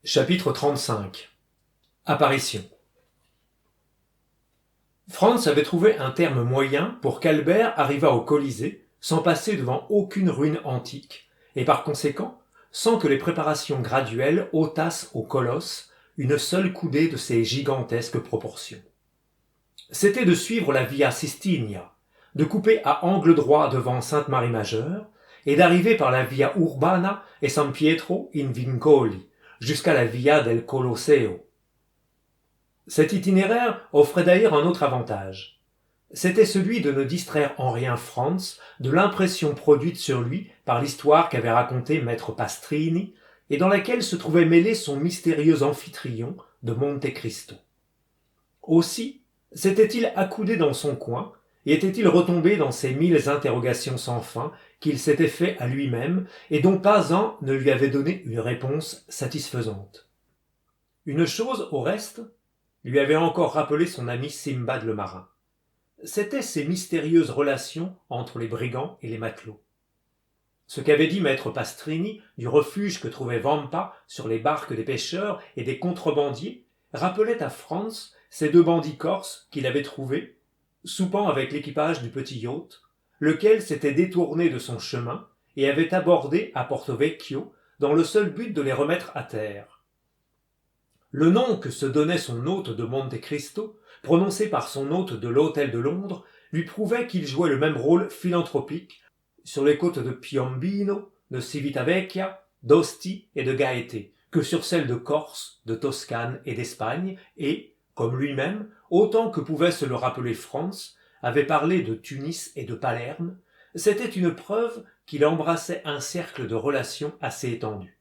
Chapitre 35. Apparition. Franz avait trouvé un terme moyen pour qu'Albert arrivât au Colisée sans passer devant aucune ruine antique, et par conséquent, sans que les préparations graduelles ôtassent au colosse une seule coudée de ses gigantesques proportions. C'était de suivre la Via Sistina, de couper à angle droit devant Sainte-Marie-Majeure, et d'arriver par la Via Urbana et San Pietro in Vincoli, jusqu'à la Via del Colosseo. Cet itinéraire offrait d'ailleurs un autre avantage. C'était celui de ne distraire en rien Franz de l'impression produite sur lui par l'histoire qu'avait racontée maître Pastrini et dans laquelle se trouvait mêlé son mystérieux amphitryon de Monte Cristo. Aussi s'était-il accoudé dans son coin et était-il retombé dans ces 1000 interrogations sans fin qu'il s'était fait à lui-même et dont pas un ne lui avait donné une réponse satisfaisante. Une chose, au reste, lui avait encore rappelé son ami Simbad le marin. C'étaient ces mystérieuses relations entre les brigands et les matelots. Ce qu'avait dit maître Pastrini du refuge que trouvait Vampa sur les barques des pêcheurs et des contrebandiers rappelait à Franz ces deux bandits corses qu'il avait trouvés, soupant avec l'équipage du petit yacht, lequel s'était détourné de son chemin et avait abordé à Porto Vecchio dans le seul but de les remettre à terre. Le nom que se donnait son hôte de Monte Cristo, prononcé par son hôte de l'Hôtel de Londres, lui prouvait qu'il jouait le même rôle philanthropique sur les côtes de Piombino, de Civitavecchia, d'Ostie et de Gaèté, que sur celles de Corse, de Toscane et d'Espagne, et, comme lui-même, autant que pouvait se le rappeler Franz, avait parlé de Tunis et de Palerme, c'était une preuve qu'il embrassait un cercle de relations assez étendu.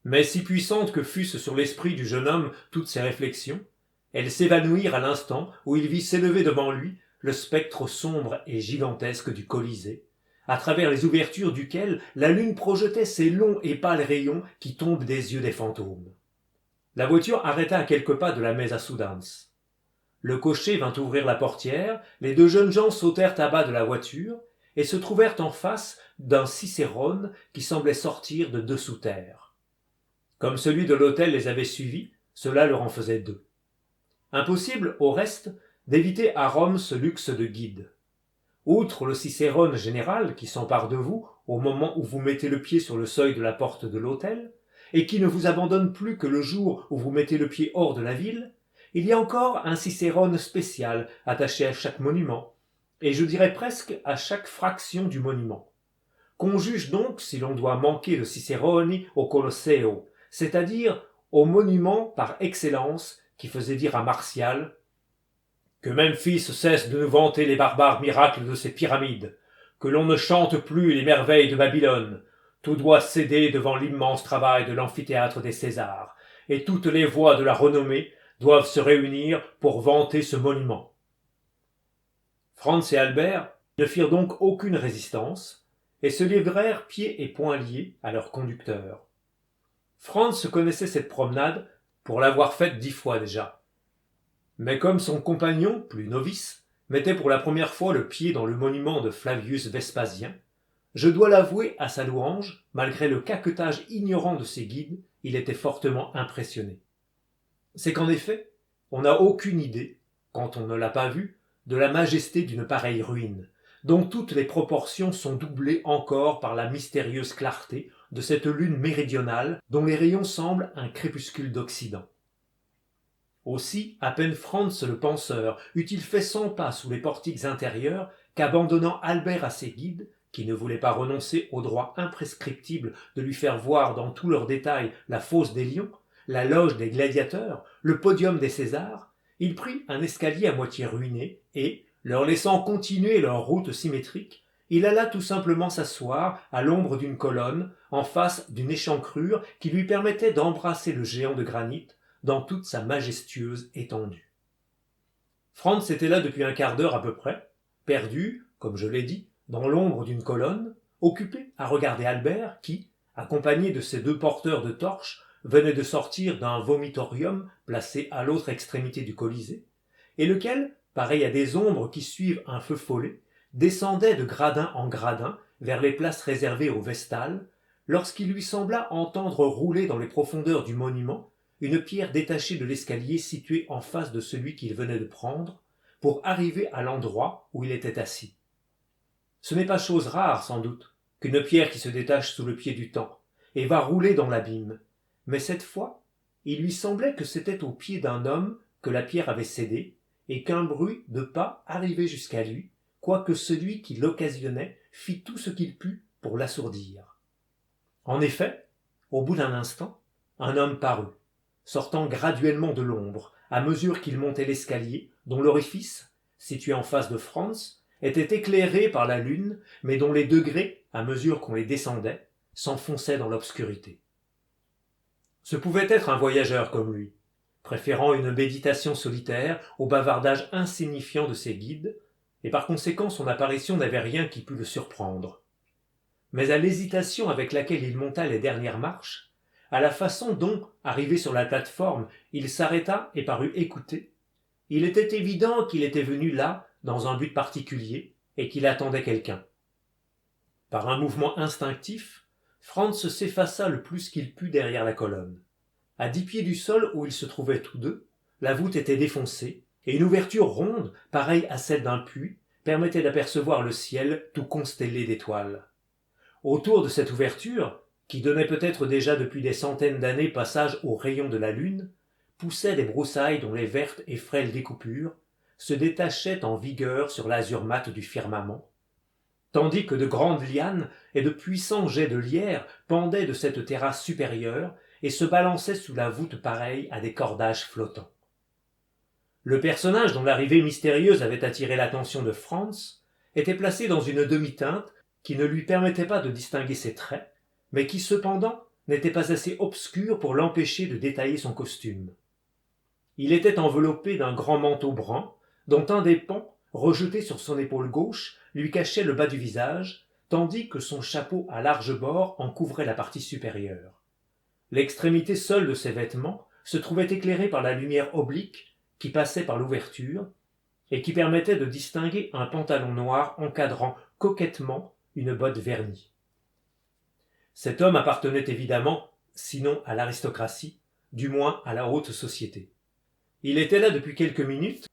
Mais si puissantes que fussent sur l'esprit du jeune homme toutes ces réflexions, elles s'évanouirent à l'instant où il vit s'élever devant lui le spectre sombre et gigantesque du Colisée, à travers les ouvertures duquel la lune projetait ses longs et pâles rayons qui tombent des yeux des fantômes. La voiture arrêta à quelques pas de la mesa Sudans. Le cocher vint ouvrir la portière, les deux jeunes gens sautèrent à bas de la voiture et se trouvèrent en face d'un cicérone qui semblait sortir de dessous terre. Comme celui de l'hôtel les avait suivis, cela leur en faisait deux. Impossible, au reste, d'éviter à Rome ce luxe de guide. Outre le cicérone général qui s'empare de vous au moment où vous mettez le pied sur le seuil de la porte de l'hôtel, et qui ne vous abandonne plus que le jour où vous mettez le pied hors de la ville, il y a encore un cicérone spécial attaché à chaque monument, et je dirais presque à chaque fraction du monument. Qu'on juge donc si l'on doit manquer de ciceroni au Colosseo, c'est-à-dire au monument par excellence qui faisait dire à Martial « Que Memphis cesse de nous vanter les barbares miracles de ses pyramides, que l'on ne chante plus les merveilles de Babylone, tout doit céder devant l'immense travail de l'amphithéâtre des Césars, et toutes les voix de la renommée doivent se réunir pour vanter ce monument. » Franz et Albert ne firent donc aucune résistance, et se livrèrent pieds et poings liés à leur conducteur. Franz connaissait cette promenade pour l'avoir faite 10 fois déjà. Mais comme son compagnon, plus novice, mettait pour la première fois le pied dans le monument de Flavius Vespasien, je dois l'avouer à sa louange, malgré le caquetage ignorant de ses guides, il était fortement impressionné. C'est qu'en effet, on n'a aucune idée, quand on ne l'a pas vu, de la majesté d'une pareille ruine, dont toutes les proportions sont doublées encore par la mystérieuse clarté de cette lune méridionale dont les rayons semblent un crépuscule d'Occident. Aussi, à peine Franz le penseur eut-il fait 100 pas sous les portiques intérieurs qu'abandonnant Albert à ses guides, qui ne voulaient pas renoncer au droit imprescriptible de lui faire voir dans tous leurs détails la fosse des lions, la loge des gladiateurs, le podium des Césars, il prit un escalier à moitié ruiné et, leur laissant continuer leur route symétrique, il alla tout simplement s'asseoir à l'ombre d'une colonne en face d'une échancrure qui lui permettait d'embrasser le géant de granit dans toute sa majestueuse étendue. Franz était là depuis un quart d'heure à peu près, perdu, comme je l'ai dit, dans l'ombre d'une colonne, occupé à regarder Albert qui, accompagné de ses deux porteurs de torches, venait de sortir d'un vomitorium placé à l'autre extrémité du Colisée, et lequel, pareil à des ombres qui suivent un feu follet, descendait de gradin en gradin vers les places réservées aux vestales, lorsqu'il lui sembla entendre rouler dans les profondeurs du monument une pierre détachée de l'escalier situé en face de celui qu'il venait de prendre, pour arriver à l'endroit où il était assis. Ce n'est pas chose rare, sans doute, qu'une pierre qui se détache sous le pied du temps, et va rouler dans l'abîme, mais cette fois, il lui semblait que c'était au pied d'un homme que la pierre avait cédé, et qu'un bruit de pas arrivait jusqu'à lui, quoique celui qui l'occasionnait fit tout ce qu'il put pour l'assourdir. En effet, au bout d'un instant, un homme parut, sortant graduellement de l'ombre, à mesure qu'il montait l'escalier, dont l'orifice, situé en face de Franz, était éclairé par la lune, mais dont les degrés, à mesure qu'on les descendait, s'enfonçaient dans l'obscurité. Ce pouvait être un voyageur comme lui, préférant une méditation solitaire au bavardage insignifiant de ses guides, et par conséquent son apparition n'avait rien qui pût le surprendre. Mais à l'hésitation avec laquelle il monta les dernières marches, à la façon dont, arrivé sur la plate-forme, il s'arrêta et parut écouter, il était évident qu'il était venu là dans un but particulier et qu'il attendait quelqu'un. Par un mouvement instinctif, Franz s'effaça le plus qu'il put derrière la colonne. À 10 pieds du sol où ils se trouvaient tous deux, la voûte était défoncée, et une ouverture ronde, pareille à celle d'un puits, permettait d'apercevoir le ciel tout constellé d'étoiles. Autour de cette ouverture, qui donnait peut-être déjà depuis des centaines d'années passage aux rayons de la lune, poussaient des broussailles dont les vertes et frêles découpures se détachaient en vigueur sur l'azur mat du firmament, tandis que de grandes lianes et de puissants jets de lierre pendaient de cette terrasse supérieure et se balançaient sous la voûte pareille à des cordages flottants. Le personnage dont l'arrivée mystérieuse avait attiré l'attention de Franz était placé dans une demi-teinte qui ne lui permettait pas de distinguer ses traits, mais qui cependant n'était pas assez obscure pour l'empêcher de détailler son costume. Il était enveloppé d'un grand manteau brun, dont un des pans, rejeté sur son épaule gauche, lui cachait le bas du visage, tandis que son chapeau à larges bords en couvrait la partie supérieure. L'extrémité seule de ses vêtements se trouvait éclairée par la lumière oblique qui passait par l'ouverture et qui permettait de distinguer un pantalon noir encadrant coquettement une botte vernie. Cet homme appartenait évidemment, sinon à l'aristocratie, du moins à la haute société. Il était là depuis quelques minutes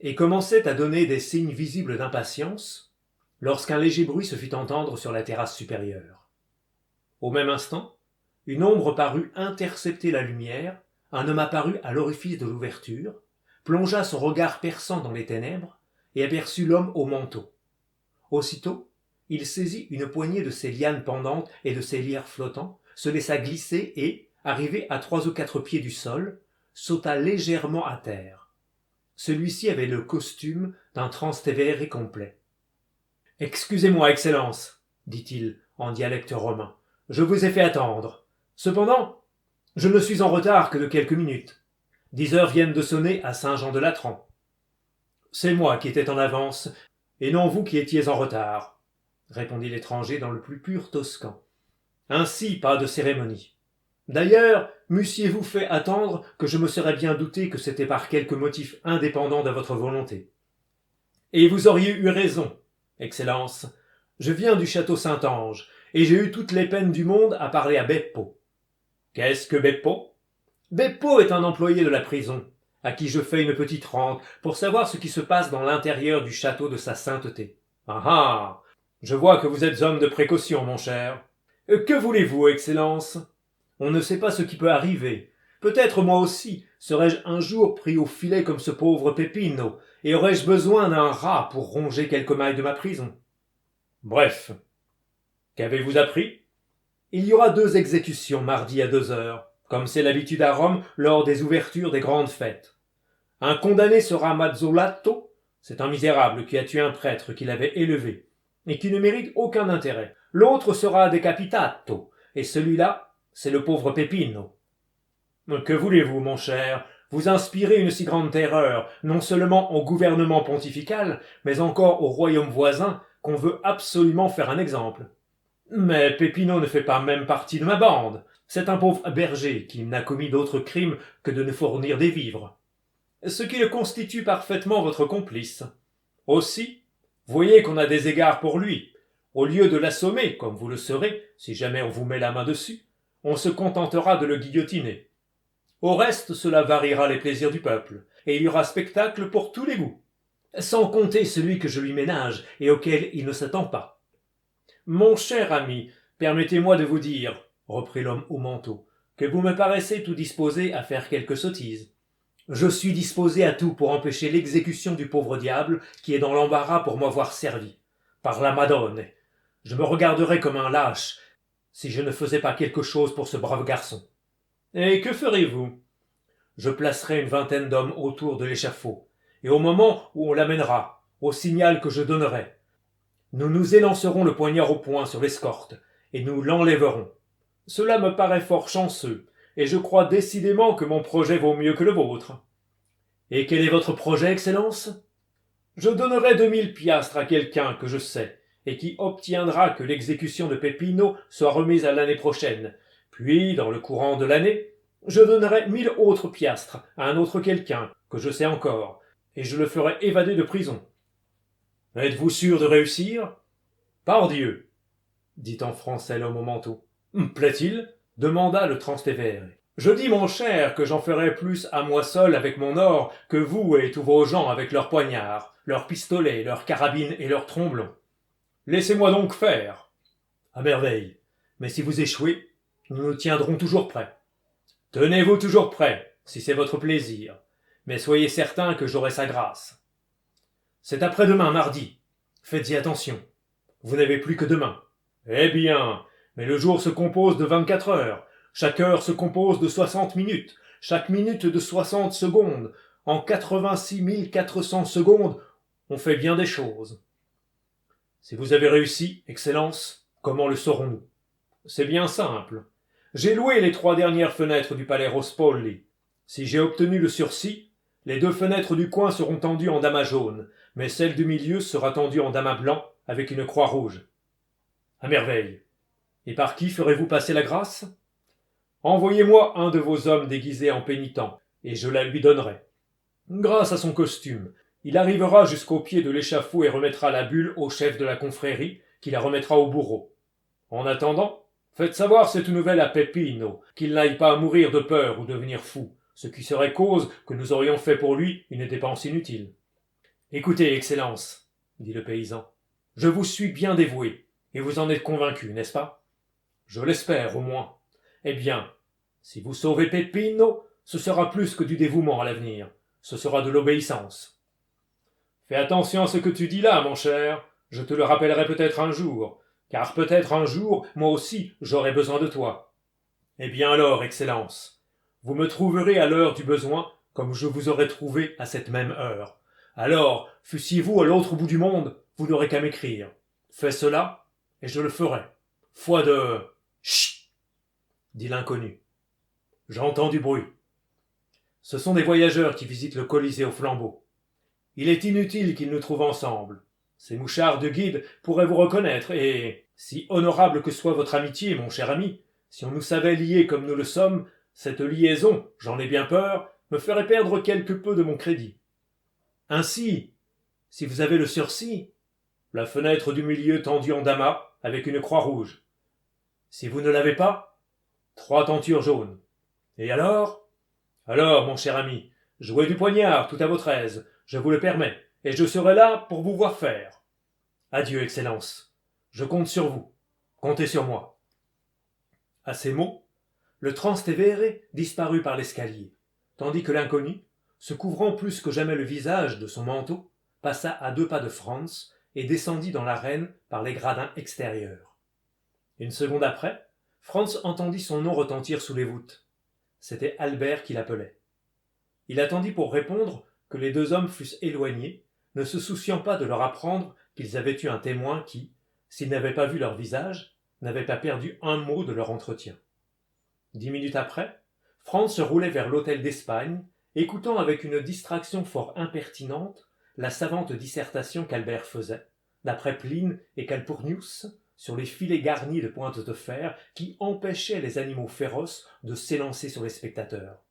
et commençait à donner des signes visibles d'impatience lorsqu'un léger bruit se fit entendre sur la terrasse supérieure. Au même instant, une ombre parut intercepter la lumière, un homme apparut à l'orifice de l'ouverture, plongea son regard perçant dans les ténèbres et aperçut l'homme au manteau. Aussitôt, il saisit une poignée de ses lianes pendantes et de ses lierres flottants, se laissa glisser et, arrivé à 3 ou 4 pieds du sol, sauta légèrement à terre. Celui-ci avait le costume d'un transtévère complet. « Excusez-moi, Excellence, dit-il en dialecte romain, je vous ai fait attendre. Cependant, je ne suis en retard que de quelques minutes. 10 heures viennent de sonner à Saint-Jean-de-Latran. C'est moi qui étais en avance, et non vous qui étiez en retard, répondit l'étranger dans le plus pur toscan. Ainsi, pas de cérémonie. D'ailleurs, m'eussiez-vous fait attendre que je me serais bien douté que c'était par quelque motif indépendant de votre volonté. Et vous auriez eu raison, Excellence. Je viens du château Saint-Ange, et j'ai eu toutes les peines du monde à parler à Beppo. Qu'est-ce que Beppo? Beppo est un employé de la prison, à qui je fais une petite rente pour savoir ce qui se passe dans l'intérieur du château de sa sainteté. Ah ah! Je vois que vous êtes homme de précaution, mon cher. Que voulez-vous, Excellence? On ne sait pas ce qui peut arriver. Peut-être moi aussi serais-je un jour pris au filet comme ce pauvre Peppino, et aurais-je besoin d'un rat pour ronger quelques mailles de ma prison. Bref, qu'avez-vous appris? Il y aura 2 exécutions mardi à 2 heures, comme c'est l'habitude à Rome lors des ouvertures des grandes fêtes. Un condamné sera mazzolato, c'est un misérable qui a tué un prêtre qu'il avait élevé, et qui ne mérite aucun intérêt. L'autre sera decapitato, et celui-là, c'est le pauvre Peppino. Que voulez-vous, mon cher? Vous inspirez une si grande terreur, non seulement au gouvernement pontifical, mais encore au royaume voisin, qu'on veut absolument faire un exemple. Mais Peppino ne fait pas même partie de ma bande. C'est un pauvre berger qui n'a commis d'autre crime que de nous fournir des vivres. Ce qui le constitue parfaitement votre complice. Aussi, voyez qu'on a des égards pour lui. Au lieu de l'assommer, comme vous le serez, si jamais on vous met la main dessus, on se contentera de le guillotiner. Au reste, cela variera les plaisirs du peuple, et il y aura spectacle pour tous les goûts, sans compter celui que je lui ménage et auquel il ne s'attend pas. Mon cher ami, permettez-moi de vous dire, reprit l'homme au manteau, que vous me paraissez tout disposé à faire quelque sottise. Je suis disposé à tout pour empêcher l'exécution du pauvre diable qui est dans l'embarras pour m'avoir servi. Par la Madone, je me regarderais comme un lâche si je ne faisais pas quelque chose pour ce brave garçon. Et que ferez-vous? Je placerai une vingtaine d'hommes autour de l'échafaud, et au moment où on l'amènera, au signal que je donnerai, nous nous élancerons le poignard au poing sur l'escorte, et nous l'enlèverons. Cela me paraît fort chanceux, et je crois décidément que mon projet vaut mieux que le vôtre. Et quel est votre projet, Excellence? Je donnerai 2000 piastres à quelqu'un que je sais, et qui obtiendra que l'exécution de Peppino soit remise à l'année prochaine. Puis, dans le courant de l'année, je donnerai 1000 autres piastres à un autre quelqu'un que je sais encore, et je le ferai évader de prison. Êtes-vous sûr de réussir? Pardieu, dit en français l'homme au manteau. Plaît-il? Demanda le Transtévère. Je dis, mon cher, que j'en ferai plus à moi seul avec mon or que vous et tous vos gens avec leurs poignards, leurs pistolets, leurs carabines et leurs tromblons. Laissez-moi donc faire. À merveille. Mais si vous échouez, nous nous tiendrons toujours prêts. Tenez-vous toujours prêts, si c'est votre plaisir, mais soyez certain que j'aurai sa grâce. C'est après-demain, mardi. Faites-y attention. Vous n'avez plus que demain. Eh bien, mais le jour se compose de 24 heures. Chaque heure se compose de 60 minutes. Chaque minute de 60 secondes. En 86 400 secondes, on fait bien des choses. Si vous avez réussi, Excellence, comment le saurons-nous? C'est bien simple. J'ai loué les 3 dernières fenêtres du palais Rospoli. Si j'ai obtenu le sursis, les 2 fenêtres du coin seront tendues en damas jaune, mais celle du milieu sera tendue en damas blanc avec une croix rouge. À merveille. Et par qui ferez-vous passer la grâce? Envoyez-moi un de vos hommes déguisés en pénitent, et je la lui donnerai. Grâce à son costume, il arrivera jusqu'au pied de l'échafaud et remettra la bulle au chef de la confrérie, qui la remettra au bourreau. En attendant, faites savoir cette nouvelle à Peppino, qu'il n'aille pas mourir de peur ou devenir fou, ce qui serait cause que nous aurions fait pour lui une dépense inutile. Écoutez, Excellence, dit le paysan, je vous suis bien dévoué, et vous en êtes convaincu, n'est-ce pas? Je l'espère, au moins. Eh bien, si vous sauvez Peppino, ce sera plus que du dévouement à l'avenir, ce sera de l'obéissance. Fais attention à ce que tu dis là, mon cher, je te le rappellerai peut-être un jour, car peut-être un jour, moi aussi, j'aurai besoin de toi. Eh bien alors, Excellence, vous me trouverez à l'heure du besoin, comme je vous aurai trouvé à cette même heure. Alors, fussiez-vous à l'autre bout du monde, vous n'aurez qu'à m'écrire. Fais cela, et je le ferai. Foi de... Chut, dit l'inconnu. J'entends du bruit. Ce sont des voyageurs qui visitent le Colisée au flambeau. Il est inutile qu'ils nous trouvent ensemble. Ces mouchards de guide pourraient vous reconnaître, et, si honorable que soit votre amitié, mon cher ami, si on nous savait liés comme nous le sommes, cette liaison, j'en ai bien peur, me ferait perdre quelque peu de mon crédit. Ainsi, si vous avez le sursis, la fenêtre du milieu tendue en damas, avec une croix rouge. Si vous ne l'avez pas, 3 tentures jaunes. Et alors, mon cher ami, jouez du poignard tout à votre aise, je vous le permets, et je serai là pour vous voir faire. Adieu, Excellence. Je compte sur vous. Comptez sur moi. À ces mots, le Transtévère disparut par l'escalier, tandis que l'inconnu, se couvrant plus que jamais le visage de son manteau, passa à 2 pas de Franz et descendit dans l'arène par les gradins extérieurs. Une seconde après, Franz entendit son nom retentir sous les voûtes. C'était Albert qui l'appelait. Il attendit pour répondre que les 2 hommes fussent éloignés, ne se souciant pas de leur apprendre qu'ils avaient eu un témoin qui, s'ils n'avaient pas vu leur visage, n'avait pas perdu un mot de leur entretien. 10 minutes après, Franz se roulait vers l'hôtel d'Espagne, écoutant avec une distraction fort impertinente la savante dissertation qu'Albert faisait, d'après Pline et Calpurnius, sur les filets garnis de pointes de fer qui empêchaient les animaux féroces de s'élancer sur les spectateurs.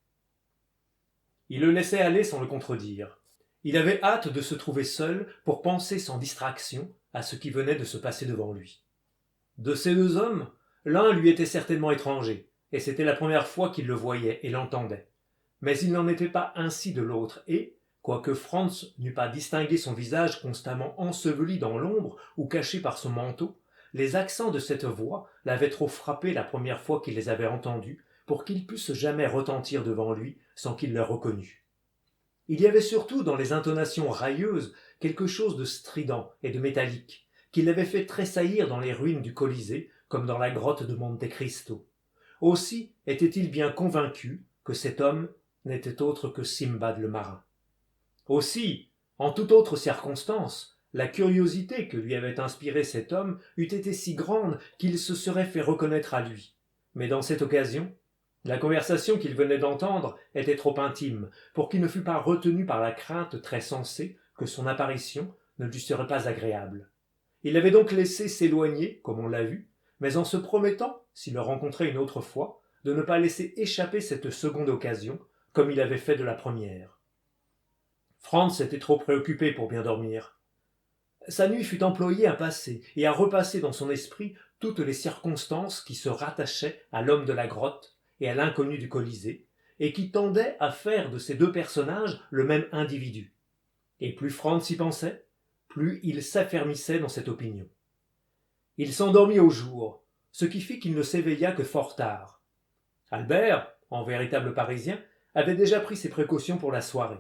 Il le laissait aller sans le contredire. Il avait hâte de se trouver seul pour penser sans distraction à ce qui venait de se passer devant lui. De ces deux hommes, l'un lui était certainement étranger, et c'était la première fois qu'il le voyait et l'entendait. Mais il n'en était pas ainsi de l'autre, et, quoique Franz n'eût pas distingué son visage constamment enseveli dans l'ombre ou caché par son manteau, les accents de cette voix l'avaient trop frappé la première fois qu'il les avait entendus pour qu'ils pussent jamais retentir devant lui sans qu'il les reconnût. Il y avait surtout dans les intonations railleuses quelque chose de strident et de métallique, qui l'avait fait tressaillir dans les ruines du Colisée comme dans la grotte de Monte Cristo. Aussi était-il bien convaincu que cet homme n'était autre que Simbad le marin. Aussi, en toute autre circonstance, la curiosité que lui avait inspirée cet homme eût été si grande qu'il se serait fait reconnaître à lui. Mais dans cette occasion, la conversation qu'il venait d'entendre était trop intime pour qu'il ne fût pas retenu par la crainte très sensée que son apparition ne lui serait pas agréable. Il l'avait donc laissé s'éloigner, comme on l'a vu, mais en se promettant, s'il le rencontrait une autre fois, de ne pas laisser échapper cette seconde occasion, comme il avait fait de la première. Franz était trop préoccupé pour bien dormir. Sa nuit fut employée à passer et à repasser dans son esprit toutes les circonstances qui se rattachaient à l'homme de la grotte et à l'inconnu du Colisée, et qui tendaient à faire de ces deux personnages le même individu. Et plus Franz y pensait, plus il s'affermissait dans cette opinion. Il s'endormit au jour, ce qui fit qu'il ne s'éveilla que fort tard. Albert, en véritable Parisien, avait déjà pris ses précautions pour la soirée.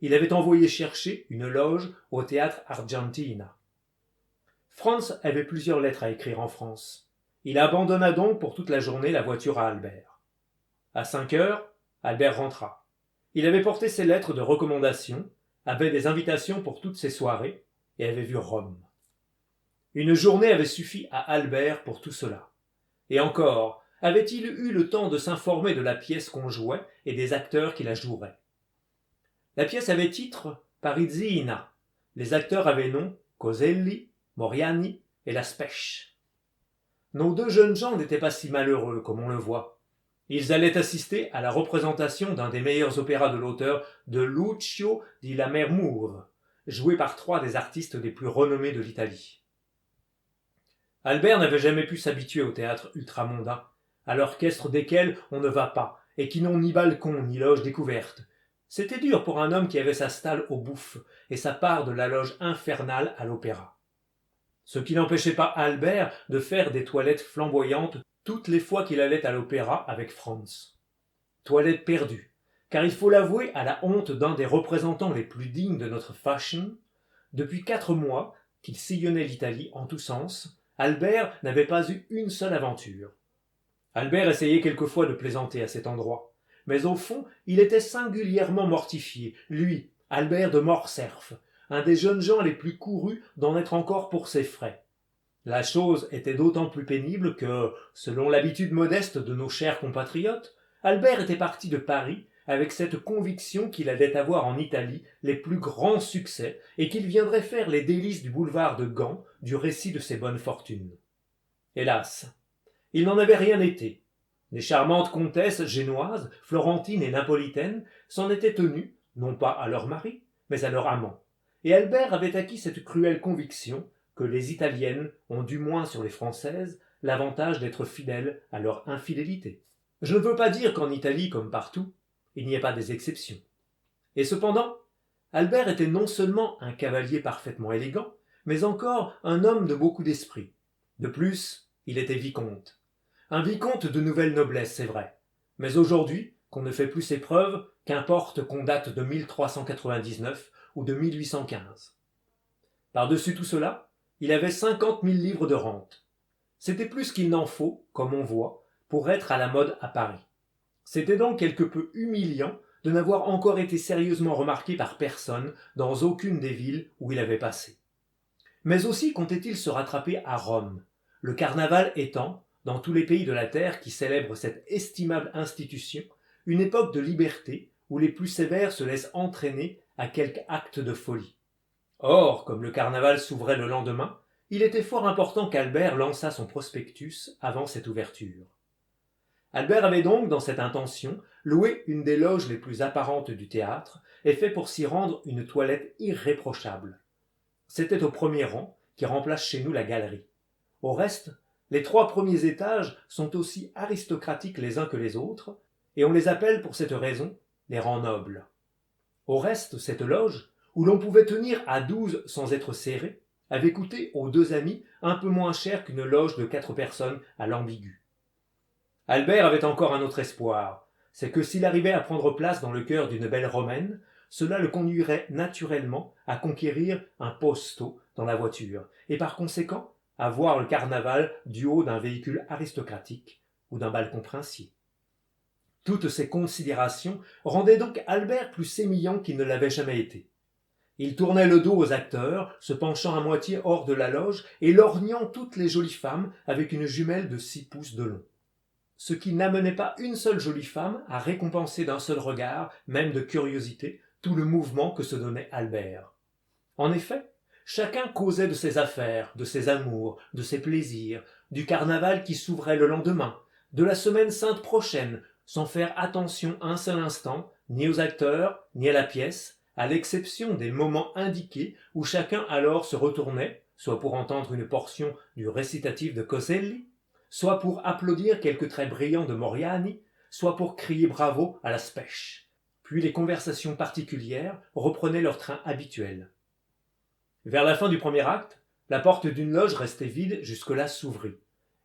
Il avait envoyé chercher une loge au théâtre Argentina. Franz avait plusieurs lettres à écrire en France. Il abandonna donc pour toute la journée la voiture à Albert. À 5 heures, Albert rentra. Il avait porté ses lettres de recommandation, avait des invitations pour toutes ses soirées, et avait vu Rome. Une journée avait suffi à Albert pour tout cela. Et encore, avait-il eu le temps de s'informer de la pièce qu'on jouait et des acteurs qui la joueraient. La pièce avait titre Parisina. Les acteurs avaient nom Coselli, Moriani et La Spèche. Nos deux jeunes gens n'étaient pas si malheureux comme on le voit. Ils allaient assister à la représentation d'un des meilleurs opéras de l'auteur de Lucio di Lammermoor, joué par 3 des artistes les plus renommés de l'Italie. Albert n'avait jamais pu s'habituer au théâtre ultramondain, à l'orchestre desquels on ne va pas, et qui n'ont ni balcon ni loge découverte. C'était dur pour un homme qui avait sa stalle au Bouffe et sa part de la loge infernale à l'opéra. Ce qui n'empêchait pas Albert de faire des toilettes flamboyantes toutes les fois qu'il allait à l'opéra avec Franz. Toilette perdue, car il faut l'avouer à la honte d'un des représentants les plus dignes de notre fashion, depuis 4 mois qu'il sillonnait l'Italie en tous sens, Albert n'avait pas eu une seule aventure. Albert essayait quelquefois de plaisanter à cet endroit, mais au fond il était singulièrement mortifié, lui, Albert de Morcerf, un des jeunes gens les plus courus d'en être encore pour ses frais. La chose était d'autant plus pénible que, selon l'habitude modeste de nos chers compatriotes, Albert était parti de Paris avec cette conviction qu'il allait avoir en Italie les plus grands succès et qu'il viendrait faire les délices du boulevard de Gand du récit de ses bonnes fortunes. Hélas, il n'en avait rien été. Les charmantes comtesses génoises, florentines et napolitaines s'en étaient tenues, non pas à leur mari, mais à leur amant, et Albert avait acquis cette cruelle conviction que les Italiennes ont du moins sur les Françaises l'avantage d'être fidèles à leur infidélité. Je ne veux pas dire qu'en Italie, comme partout, il n'y ait pas des exceptions. Et cependant, Albert était non seulement un cavalier parfaitement élégant, mais encore un homme de beaucoup d'esprit. De plus, il était vicomte. Un vicomte de nouvelle noblesse, c'est vrai. Mais aujourd'hui, qu'on ne fait plus ses preuves, qu'importe qu'on date de 1399 ou de 1815. Par-dessus tout cela, il avait 50 000 livres de rente. C'était plus qu'il n'en faut, comme on voit, pour être à la mode à Paris. C'était donc quelque peu humiliant de n'avoir encore été sérieusement remarqué par personne dans aucune des villes où il avait passé. Mais aussi comptait-il se rattraper à Rome, le carnaval étant, dans tous les pays de la terre qui célèbrent cette estimable institution, une époque de liberté où les plus sévères se laissent entraîner à quelque acte de folie. Or, comme le carnaval s'ouvrait le lendemain, il était fort important qu'Albert lançât son prospectus avant cette ouverture. Albert avait donc, dans cette intention, loué une des loges les plus apparentes du théâtre et fait pour s'y rendre une toilette irréprochable. C'était au premier rang qui remplace chez nous la galerie. Au reste, les 3 premiers étages sont aussi aristocratiques les uns que les autres, et on les appelle pour cette raison les rangs nobles. Au reste, cette loge, où l'on pouvait tenir à 12 sans être serré, avait coûté aux 2 amis un peu moins cher qu'une loge de 4 personnes à l'ambigu. Albert avait encore un autre espoir, c'est que s'il arrivait à prendre place dans le cœur d'une belle romaine, cela le conduirait naturellement à conquérir un posto dans la voiture, et par conséquent à voir le carnaval du haut d'un véhicule aristocratique ou d'un balcon princier. Toutes ces considérations rendaient donc Albert plus sémillant qu'il ne l'avait jamais été. Il tournait le dos aux acteurs, se penchant à moitié hors de la loge et lorgnant toutes les jolies femmes avec une jumelle de 6 pouces de long. Ce qui n'amenait pas une seule jolie femme à récompenser d'un seul regard, même de curiosité, tout le mouvement que se donnait Albert. En effet, chacun causait de ses affaires, de ses amours, de ses plaisirs, du carnaval qui s'ouvrait le lendemain, de la semaine sainte prochaine, sans faire attention un seul instant, ni aux acteurs, ni à la pièce, à l'exception des moments indiqués où chacun alors se retournait, soit pour entendre une portion du récitatif de Coselli, soit pour applaudir quelques traits brillants de Moriani, soit pour crier bravo à la spèche. Puis les conversations particulières reprenaient leur train habituel. Vers la fin du premier acte, la porte d'une loge restait vide jusque-là s'ouvrit,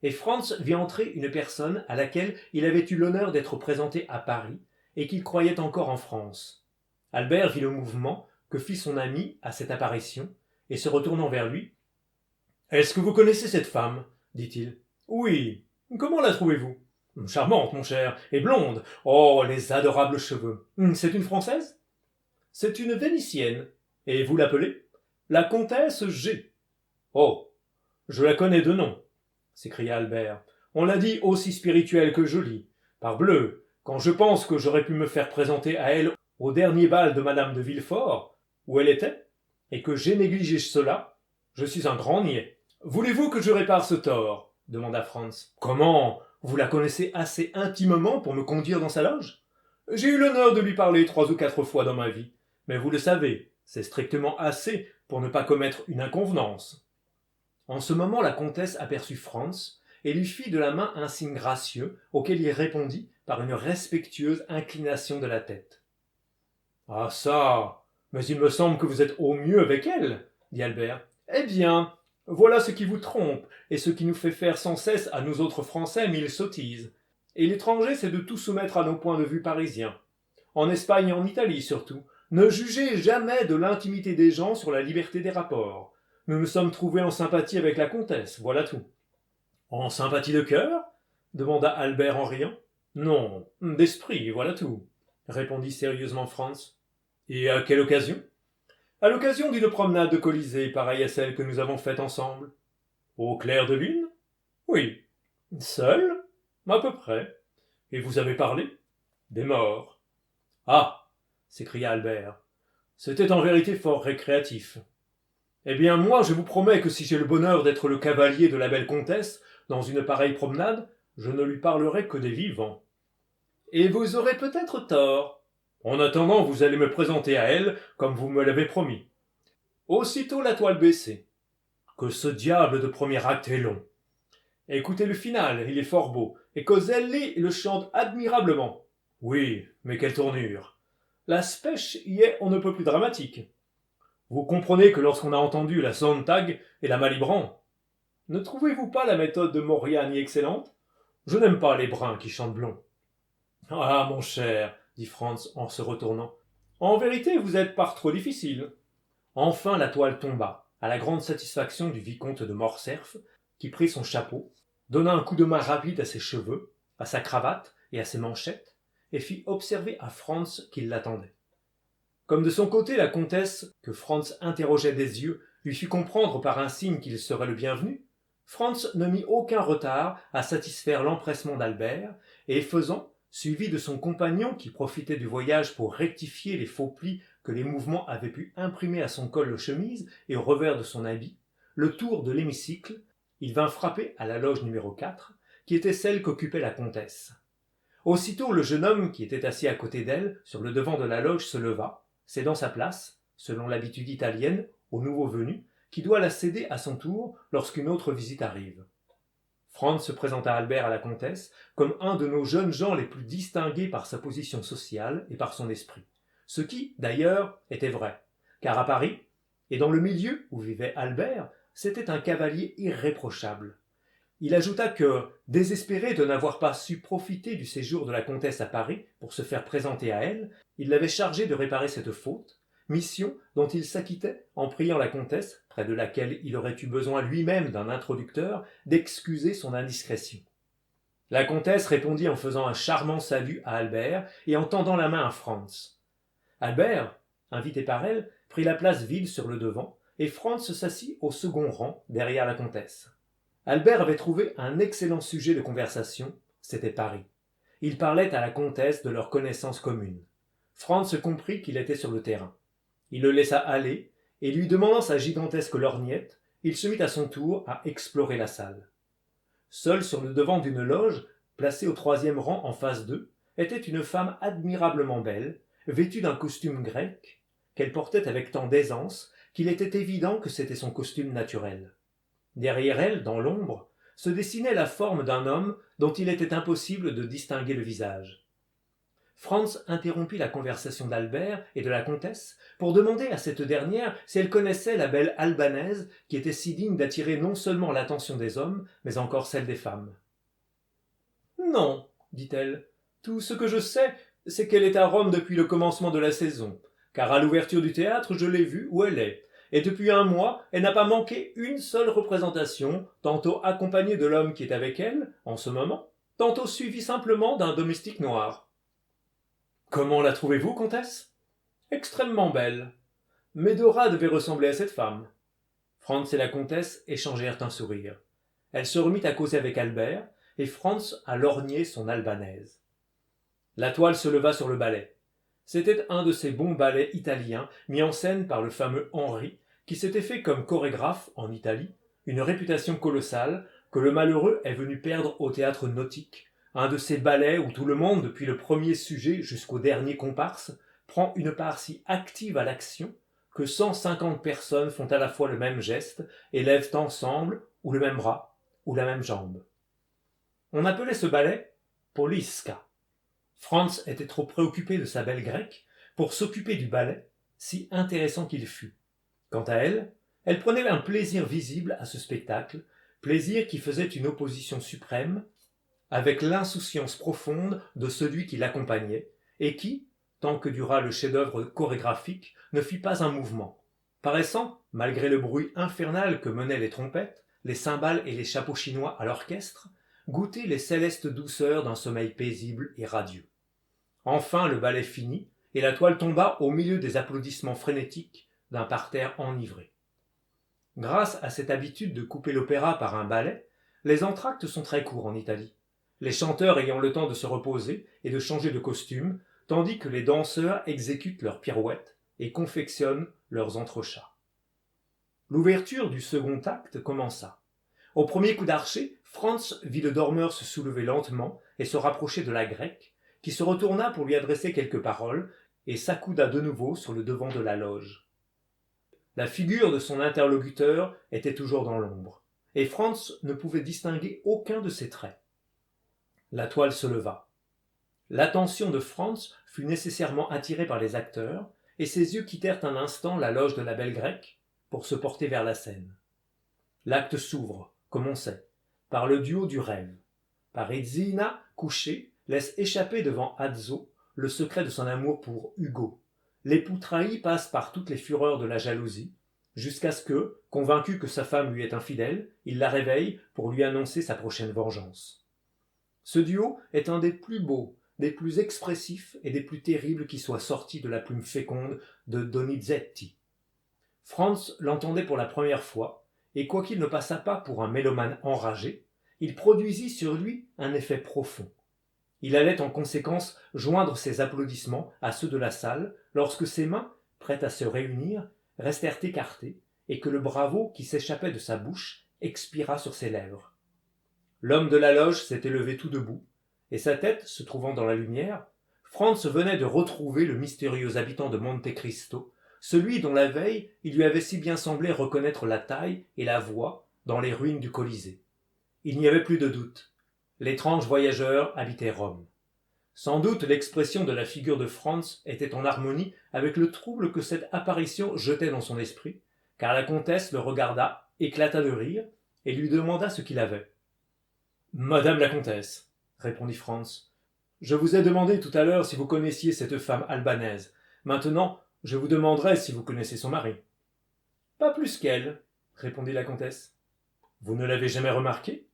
et Franz vit entrer une personne à laquelle il avait eu l'honneur d'être présenté à Paris et qu'il croyait encore en France. Albert vit le mouvement que fit son ami à cette apparition, et se retournant vers lui, « Est-ce que vous connaissez cette femme ?» dit-il. « Oui. Comment la trouvez-vous ?»« Charmante, mon cher, et blonde. Oh, les adorables cheveux. C'est une Française ?»« C'est une Vénitienne. Et vous l'appelez ?»« La comtesse G. »« Oh, je la connais de nom, » s'écria Albert. « On l'a dit aussi spirituelle que jolie. Parbleu, quand je pense que j'aurais pu me faire présenter à elle au dernier bal de madame de Villefort, où elle était, et que j'ai négligé cela, je suis un grand niais. Voulez-vous que je répare ce tort ? Demanda Franz. Comment ? Vous la connaissez assez intimement pour me conduire dans sa loge ? J'ai eu l'honneur de lui parler 3 ou 4 fois dans ma vie, mais vous le savez, c'est strictement assez pour ne pas commettre une inconvenance. En ce moment, la comtesse aperçut Franz et lui fit de la main un signe gracieux auquel il répondit par une respectueuse inclination de la tête. « Ah ça, mais il me semble que vous êtes au mieux avec elle, » dit Albert. « Eh bien, voilà ce qui vous trompe et ce qui nous fait faire sans cesse à nous autres Français 1000 sottises. Et l'étranger, c'est de tout soumettre à nos points de vue parisiens. En Espagne et en Italie surtout, ne jugez jamais de l'intimité des gens sur la liberté des rapports. Nous nous sommes trouvés en sympathie avec la comtesse, voilà tout. »« En sympathie de cœur » demanda Albert en riant. « Non, d'esprit, voilà tout, » répondit sérieusement Franz. « Et à quelle occasion ?»« À l'occasion d'une promenade de Colisée, pareille à celle que nous avons faite ensemble. »« Au clair de lune ?»« Oui. »« Seul ?»« À peu près. »« Et vous avez parlé ?»« Des morts. »« Ah !» s'écria Albert. « C'était en vérité fort récréatif. » Eh bien, moi, je vous promets que si j'ai le bonheur d'être le cavalier de la belle comtesse, dans une pareille promenade, je ne lui parlerai que des vivants. Et vous aurez peut-être tort. En attendant, vous allez me présenter à elle, comme vous me l'avez promis. Aussitôt la toile baissée. Que ce diable de premier acte est long. Écoutez le final, il est fort beau, et Coselli le chante admirablement. Oui, mais quelle tournure. La spèche y est on ne peut plus dramatique. Vous comprenez que lorsqu'on a entendu la Sontag et la Malibran, ne trouvez-vous pas la méthode de Moriani excellente ? Je n'aime pas les bruns qui chantent blond. Ah, mon cher, dit Franz en se retournant, en vérité vous êtes par trop difficile. Enfin la toile tomba, à la grande satisfaction du vicomte de Morcerf, qui prit son chapeau, donna un coup de main rapide à ses cheveux, à sa cravate et à ses manchettes, et fit observer à Franz qu'il l'attendait. Comme de son côté la comtesse, que Franz interrogeait des yeux, lui fit comprendre par un signe qu'il serait le bienvenu, Franz ne mit aucun retard à satisfaire l'empressement d'Albert, et faisant, suivi de son compagnon qui profitait du voyage pour rectifier les faux plis que les mouvements avaient pu imprimer à son col de chemise et au revers de son habit, le tour de l'hémicycle, il vint frapper à la loge numéro 4, qui était celle qu'occupait la comtesse. Aussitôt le jeune homme qui était assis à côté d'elle, sur le devant de la loge, se leva, cédant sa place, selon l'habitude italienne, au nouveau venu, qui doit la céder à son tour lorsqu'une autre visite arrive. Franz se présenta Albert à la comtesse comme un de nos jeunes gens les plus distingués par sa position sociale et par son esprit. Ce qui, d'ailleurs, était vrai, car à Paris, et dans le milieu où vivait Albert, c'était un cavalier irréprochable. Il ajouta que, désespéré de n'avoir pas su profiter du séjour de la comtesse à Paris pour se faire présenter à elle, il l'avait chargé de réparer cette faute, mission dont il s'acquittait en priant la comtesse, près de laquelle il aurait eu besoin lui-même d'un introducteur, d'excuser son indiscrétion. La comtesse répondit en faisant un charmant salut à Albert et en tendant la main à Franz. Albert, invité par elle, prit la place vide sur le devant, et Franz s'assit au second rang, derrière la comtesse. Albert avait trouvé un excellent sujet de conversation, c'était Paris. Il parlait à la comtesse de leurs connaissances communes. Franz comprit qu'il était sur le terrain. Il le laissa aller, et lui demandant sa gigantesque lorgnette, il se mit à son tour à explorer la salle. Seule sur le devant d'une loge, placée au troisième rang en face d'eux, était une femme admirablement belle, vêtue d'un costume grec, qu'elle portait avec tant d'aisance qu'il était évident que c'était son costume naturel. Derrière elle, dans l'ombre, se dessinait la forme d'un homme dont il était impossible de distinguer le visage. Franz interrompit la conversation d'Albert et de la comtesse pour demander à cette dernière si elle connaissait la belle albanaise qui était si digne d'attirer non seulement l'attention des hommes, mais encore celle des femmes. « Non, dit-elle, tout ce que je sais, c'est qu'elle est à Rome depuis le commencement de la saison, car à l'ouverture du théâtre, je l'ai vue où elle est, et depuis un mois, elle n'a pas manqué une seule représentation, tantôt accompagnée de l'homme qui est avec elle, en ce moment, tantôt suivie simplement d'un domestique noir. » Comment la trouvez-vous, comtesse ? Extrêmement belle. Médora devait ressembler à cette femme. Franz et la comtesse échangèrent un sourire. Elle se remit à causer avec Albert, et Franz à lorgner son albanaise. La toile se leva sur le ballet. C'était un de ces bons ballets italiens mis en scène par le fameux Henri, qui s'était fait comme chorégraphe en Italie, une réputation colossale que le malheureux est venu perdre au théâtre nautique, un de ces ballets où tout le monde, depuis le premier sujet jusqu'au dernier comparse, prend une part si active à l'action que 150 personnes font à la fois le même geste et lèvent ensemble ou le même bras ou la même jambe. On appelait ce ballet Poliska. Franz était trop préoccupé de sa belle grecque pour s'occuper du ballet, si intéressant qu'il fût. Quant à elle, elle prenait un plaisir visible à ce spectacle, plaisir qui faisait une opposition suprême avec l'insouciance profonde de celui qui l'accompagnait, et qui, tant que dura le chef-d'œuvre chorégraphique, ne fit pas un mouvement, paraissant, malgré le bruit infernal que menaient les trompettes, les cymbales et les chapeaux chinois à l'orchestre, goûter les célestes douceurs d'un sommeil paisible et radieux. Enfin le ballet finit, et la toile tomba au milieu des applaudissements frénétiques d'un parterre enivré. Grâce à cette habitude de couper l'opéra par un ballet, les entr'actes sont très courts en Italie, les chanteurs ayant le temps de se reposer et de changer de costume, tandis que les danseurs exécutent leurs pirouettes et confectionnent leurs entrechats. L'ouverture du second acte commença. Au premier coup d'archet, Franz vit le dormeur se soulever lentement et se rapprocher de la grecque, qui se retourna pour lui adresser quelques paroles et s'accouda de nouveau sur le devant de la loge. La figure de son interlocuteur était toujours dans l'ombre, et Franz ne pouvait distinguer aucun de ses traits. La toile se leva. L'attention de Franz fut nécessairement attirée par les acteurs, et ses yeux quittèrent un instant la loge de la belle grecque pour se porter vers la scène. L'acte s'ouvre, comme on sait, par le duo du rêve. Parisina, couchée, laisse échapper devant Azzo le secret de son amour pour Hugo. L'époux trahi passe par toutes les fureurs de la jalousie, jusqu'à ce que, convaincu que sa femme lui est infidèle, il la réveille pour lui annoncer sa prochaine vengeance. Ce duo est un des plus beaux, des plus expressifs et des plus terribles qui soient sortis de la plume féconde de Donizetti. Franz l'entendait pour la première fois, et quoiqu'il ne passât pas pour un mélomane enragé, il produisit sur lui un effet profond. Il allait en conséquence joindre ses applaudissements à ceux de la salle lorsque ses mains, prêtes à se réunir, restèrent écartées et que le bravo qui s'échappait de sa bouche expira sur ses lèvres. L'homme de la loge s'était levé tout debout, et sa tête se trouvant dans la lumière, Franz venait de retrouver le mystérieux habitant de Monte Cristo, celui dont la veille il lui avait si bien semblé reconnaître la taille et la voix dans les ruines du Colisée. Il n'y avait plus de doute. L'étrange voyageur habitait Rome. Sans doute l'expression de la figure de Franz était en harmonie avec le trouble que cette apparition jetait dans son esprit, car la comtesse le regarda, éclata de rire, et lui demanda ce qu'il avait. « Madame la comtesse, répondit Franz, je vous ai demandé tout à l'heure si vous connaissiez cette femme albanaise. Maintenant, je vous demanderai si vous connaissez son mari. »« Pas plus qu'elle, répondit la comtesse. »« Vous ne l'avez jamais remarqué ?»«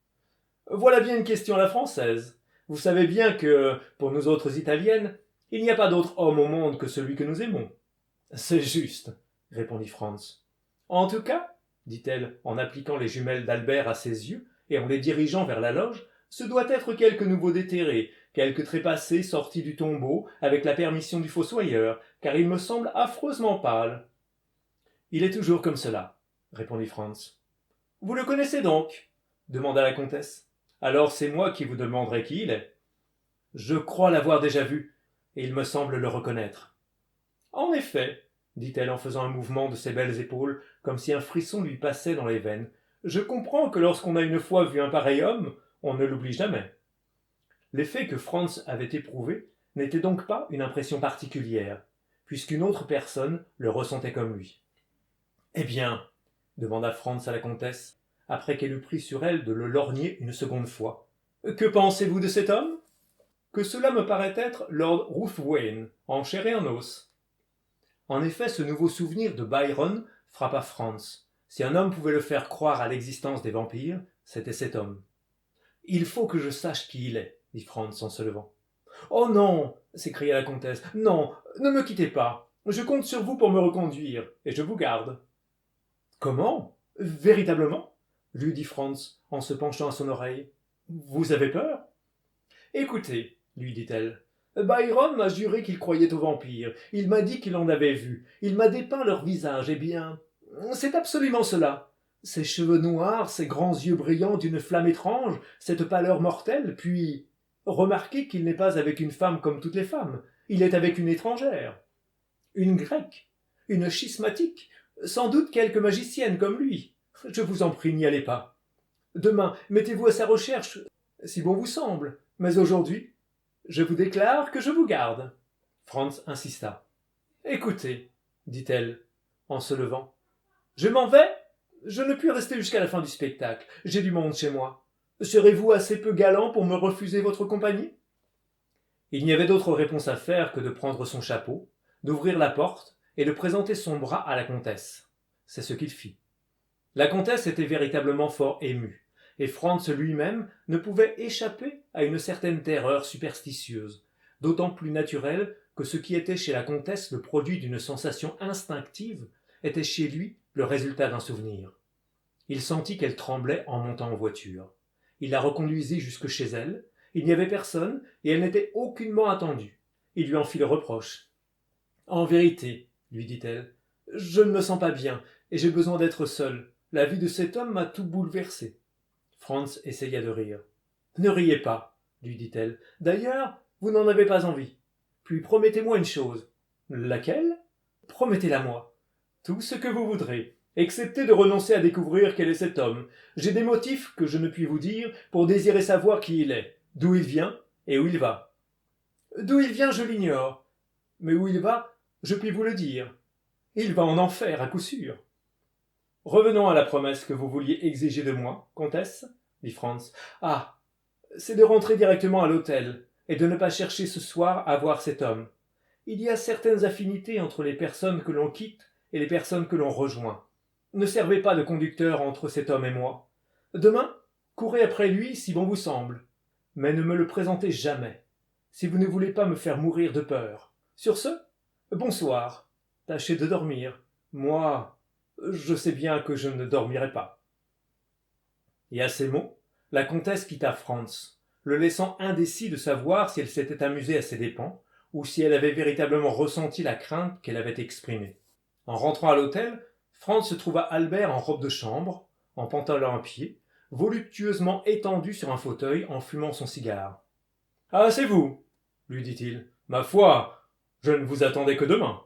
Voilà bien une question à la française. Vous savez bien que, pour nous autres Italiennes, il n'y a pas d'autre homme au monde que celui que nous aimons. »« C'est juste, répondit Franz. »« En tout cas, dit-elle, en appliquant les jumelles d'Albert à ses yeux et en les dirigeant vers la loge, ce doit être quelque nouveau déterré, quelque trépassé sorti du tombeau avec la permission du fossoyeur, car il me semble affreusement pâle. »« Il est toujours comme cela, répondit Franz. »« Vous le connaissez donc ?» demanda la comtesse. « Alors c'est moi qui vous demanderai qui il est. »« Je crois l'avoir déjà vu, et il me semble le reconnaître. »« En effet, dit-elle en faisant un mouvement de ses belles épaules, comme si un frisson lui passait dans les veines, je comprends que lorsqu'on a une fois vu un pareil homme, on ne l'oublie jamais. » L'effet que Franz avait éprouvé n'était donc pas une impression particulière, puisqu'une autre personne le ressentait comme lui. « Eh bien, demanda Franz à la comtesse, après qu'elle eut pris sur elle de le lorgner une seconde fois, que pensez-vous de cet homme ? Que cela me paraît être Lord Ruthven, en chair et en os. » En effet, ce nouveau souvenir de Byron frappa Franz. Si un homme pouvait le faire croire à l'existence des vampires, c'était cet homme. « Il faut que je sache qui il est, dit Franz en se levant. « Oh non, s'écria la comtesse, non, ne me quittez pas. Je compte sur vous pour me reconduire, et je vous garde. »« Comment ? Véritablement ?» lui dit Franz en se penchant à son oreille. « Vous avez peur ?»« Écoutez, lui dit-elle, Byron m'a juré qu'il croyait aux vampires. Il m'a dit qu'il en avait vu. Il m'a dépeint leur visage. Eh bien, c'est absolument cela. Ces cheveux noirs, ces grands yeux brillants d'une flamme étrange, cette pâleur mortelle, puis remarquez qu'il n'est pas avec une femme comme toutes les femmes. Il est avec une étrangère. Une grecque, une schismatique, sans doute quelque magicienne comme lui. Je vous en prie, n'y allez pas. Demain, mettez-vous à sa recherche, si bon vous semble. Mais aujourd'hui, je vous déclare que je vous garde. » Franz insista. « Écoutez, dit-elle, en se levant, je m'en vais. Je ne puis rester jusqu'à la fin du spectacle. J'ai du monde chez moi. Serez-vous assez peu galant pour me refuser votre compagnie ?» Il n'y avait d'autre réponse à faire que de prendre son chapeau, d'ouvrir la porte et de présenter son bras à la comtesse. C'est ce qu'il fit. La comtesse était véritablement fort émue, et Franz lui-même ne pouvait échapper à une certaine terreur superstitieuse, d'autant plus naturelle que ce qui était chez la comtesse le produit d'une sensation instinctive était chez lui le résultat d'un souvenir. Il sentit qu'elle tremblait en montant en voiture. Il la reconduisit jusque chez elle. Il n'y avait personne, et elle n'était aucunement attendue. Il lui en fit le reproche. « En vérité, lui dit-elle, je ne me sens pas bien, et j'ai besoin d'être seule. La vie de cet homme m'a tout bouleversé. » Franz essaya de rire. « Ne riez pas, lui dit-elle. D'ailleurs, vous n'en avez pas envie. Puis promettez-moi une chose. »« Laquelle ? » ?»« Promettez-la-moi. Tout ce que vous voudrez, excepté de renoncer à découvrir quel est cet homme. J'ai des motifs que je ne puis vous dire pour désirer savoir qui il est, d'où il vient et où il va. »« D'où il vient, je l'ignore. Mais où il va, je puis vous le dire. Il va en enfer, à coup sûr. »« Revenons à la promesse que vous vouliez exiger de moi, comtesse, dit Franz. Ah, c'est de rentrer directement à l'hôtel et de ne pas chercher ce soir à voir cet homme. Il y a certaines affinités entre les personnes que l'on quitte et les personnes que l'on rejoint. Ne servez pas de conducteur entre cet homme et moi. Demain, courez après lui si bon vous semble, mais ne me le présentez jamais, si vous ne voulez pas me faire mourir de peur. Sur ce, bonsoir. Tâchez de dormir. Moi, je sais bien que je ne dormirai pas. » Et à ces mots, la comtesse quitta Franz, le laissant indécis de savoir si elle s'était amusée à ses dépens ou si elle avait véritablement ressenti la crainte qu'elle avait exprimée. En rentrant à l'hôtel, Franz trouva Albert en robe de chambre, en pantalon à pied, voluptueusement étendu sur un fauteuil en fumant son cigare. « Ah, c'est vous, lui dit-il. Ma foi, je ne vous attendais que demain. »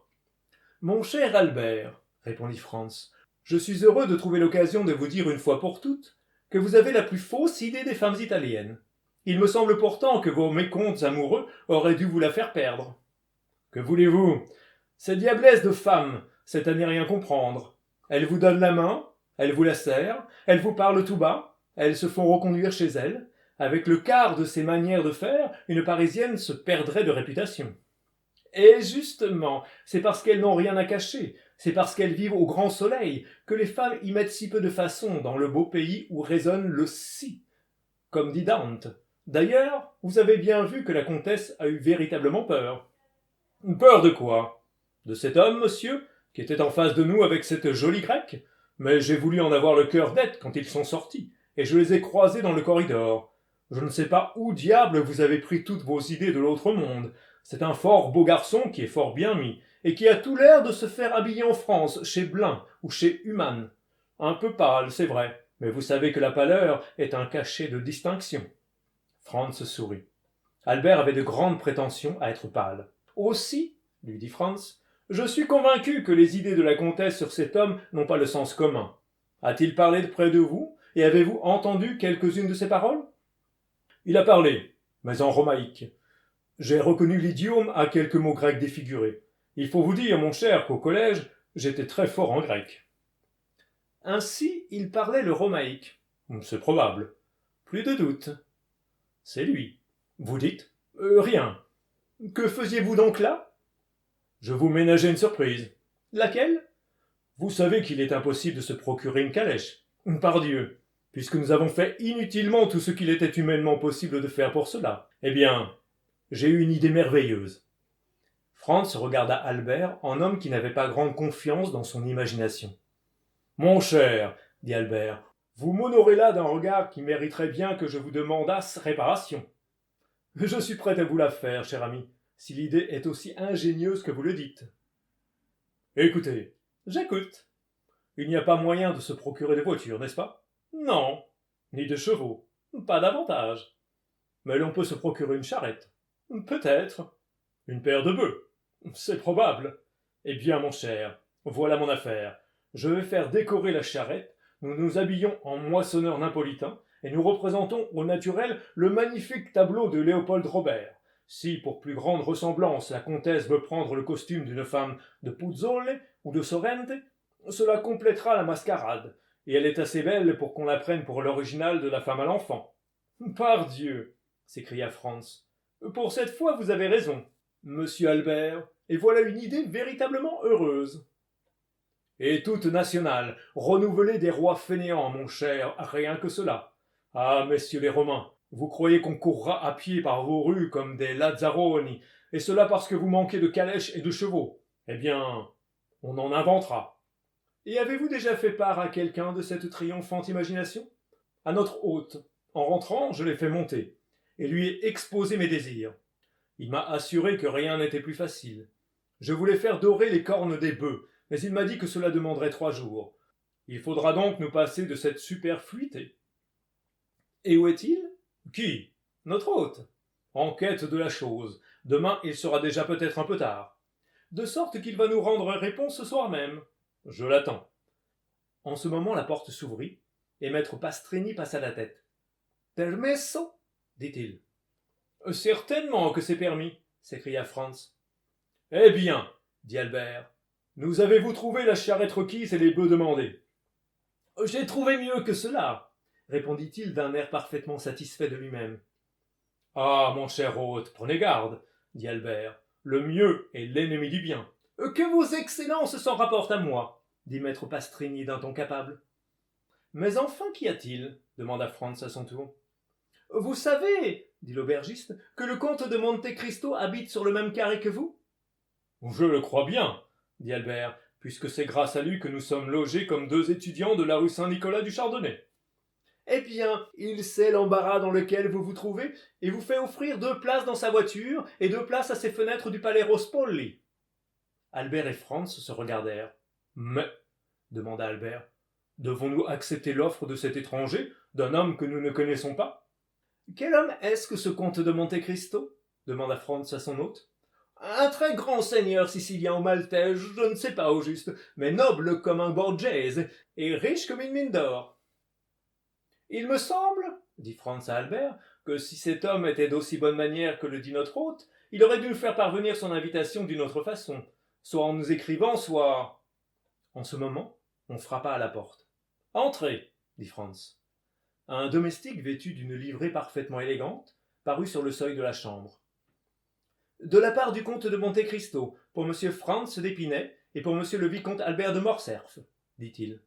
Mon cher Albert, répondit Franz, je suis heureux de trouver l'occasion de vous dire une fois pour toutes que vous avez la plus fausse idée des femmes italiennes. Il me semble pourtant que vos mécomptes amoureux auraient dû vous la faire perdre. Que voulez-vous? Ces diablesses de femmes, c'est à n'y rien comprendre. Elles vous donnent la main, elles vous la serrent, elles vous parlent tout bas, elles se font reconduire chez elles. Avec le quart de ces manières de faire, une Parisienne se perdrait de réputation. Et justement, c'est parce qu'elles n'ont rien à cacher, c'est parce qu'elles vivent au grand soleil, que les femmes y mettent si peu de façon dans le beau pays où résonne le si, comme dit Dante. D'ailleurs, vous avez bien vu que la comtesse a eu véritablement peur. Peur de quoi? De cet homme, monsieur, qui était en face de nous avec cette jolie grecque? Mais j'ai voulu en avoir le cœur net quand ils sont sortis, et je les ai croisés dans le corridor. Je ne sais pas où diable vous avez pris toutes vos idées de l'autre monde. C'est un fort beau garçon qui est fort bien mis, et qui a tout l'air de se faire habiller en France, chez Blin ou chez Humann. Un peu pâle, c'est vrai, mais vous savez que la pâleur est un cachet de distinction. Franz sourit. Albert avait de grandes prétentions à être pâle. Aussi, lui dit Franz, je suis convaincu que les idées de la comtesse sur cet homme n'ont pas le sens commun. A-t-il parlé de près de vous, et avez-vous entendu quelques-unes de ses paroles? Il a parlé, mais en romaïque. J'ai reconnu l'idiome à quelques mots grecs défigurés. Il faut vous dire, mon cher, qu'au collège, j'étais très fort en grec. Ainsi, il parlait le romaïque. C'est probable. Plus de doute. C'est lui. Vous dites? Rien. Que faisiez-vous donc là? Je vous ménageais une surprise. Laquelle? Vous savez qu'il est impossible de se procurer une calèche. Pardieu, puisque nous avons fait inutilement tout ce qu'il était humainement possible de faire pour cela. Eh bien, j'ai eu une idée merveilleuse. Franz regarda Albert en homme qui n'avait pas grande confiance dans son imagination. Mon cher, dit Albert, vous m'honorez là d'un regard qui mériterait bien que je vous demandasse réparation. Je suis prêt à vous la faire, cher ami, si l'idée est aussi ingénieuse que vous le dites. Écoutez, j'écoute. Il n'y a pas moyen de se procurer des voitures, n'est-ce pas? Non, ni de chevaux, pas davantage. Mais l'on peut se procurer une charrette. Peut-être. Une paire de bœufs. C'est probable. Eh bien, mon cher, voilà mon affaire. Je vais faire décorer la charrette, nous nous habillons en moissonneurs napolitains, et nous représentons au naturel le magnifique tableau de Léopold Robert. Si, pour plus grande ressemblance, la comtesse veut prendre le costume d'une femme de Puzzole ou de Sorrente, cela complétera la mascarade, et elle est assez belle pour qu'on la prenne pour l'original de la femme à l'enfant. Pardieu, s'écria Franz. Pour cette fois, vous avez raison, monsieur Albert, et voilà une idée véritablement heureuse. Et toute nationale, renouvelée des rois fainéants, mon cher, rien que cela. Ah, messieurs les Romains, vous croyez qu'on courra à pied par vos rues comme des Lazzaroni, et cela parce que vous manquez de calèches et de chevaux. Eh bien, on en inventera. Et avez-vous déjà fait part à quelqu'un de cette triomphante imagination? À notre hôte. En rentrant, je l'ai fait monter, et lui ai exposé mes désirs. Il m'a assuré que rien n'était plus facile. Je voulais faire dorer les cornes des bœufs, mais il m'a dit que cela demanderait 3 jours. Il faudra donc nous passer de cette superfluité. Et où est-il? Qui? Notre hôte. En quête de la chose. Demain, il sera déjà peut-être un peu tard. De sorte qu'il va nous rendre réponse ce soir même. Je l'attends. En ce moment, la porte s'ouvrit, et maître Pastrini passa la tête. Permesso? dit-il. Certainement que c'est permis, s'écria Franz. Eh bien, dit Albert, nous avez-vous trouvé la charrette requise et les bœufs demandés? J'ai trouvé mieux que cela, répondit-il d'un air parfaitement satisfait de lui-même. Ah, mon cher hôte, prenez garde, dit Albert. Le mieux est l'ennemi du bien. Que vos excellences s'en rapportent à moi, dit maître Pastrini d'un ton capable. Mais enfin, qu'y a-t-il? demanda Franz à son tour. Vous savez, dit l'aubergiste, que le comte de Monte Cristo habite sur le même carré que vous? Je le crois bien, dit Albert, puisque c'est grâce à lui que nous sommes logés comme 2 étudiants de la rue Saint-Nicolas du Chardonnay. Eh bien, il sait l'embarras dans lequel vous vous trouvez et vous fait offrir 2 places dans sa voiture et 2 places à ses fenêtres du palais Rospoli. Albert et Franz se regardèrent. Mais, demanda Albert, devons-nous accepter l'offre de cet étranger, d'un homme que nous ne connaissons pas? Quel homme est-ce que ce comte de Monte Cristo? demanda Franz à son hôte. Un très grand seigneur sicilien ou maltais, je ne sais pas au juste, mais noble comme un Borghese et riche comme une mine d'or. Il me semble, dit Franz à Albert, que si cet homme était d'aussi bonne manière que le dit notre hôte, il aurait dû nous faire parvenir son invitation d'une autre façon, soit en nous écrivant, soit... En ce moment, on frappa à la porte. Entrez, dit Franz. Un domestique vêtu d'une livrée parfaitement élégante parut sur le seuil de la chambre. De la part du comte de Monte Cristo, pour monsieur Franz d'Épinay et pour monsieur le vicomte Albert de Morcerf, dit-il.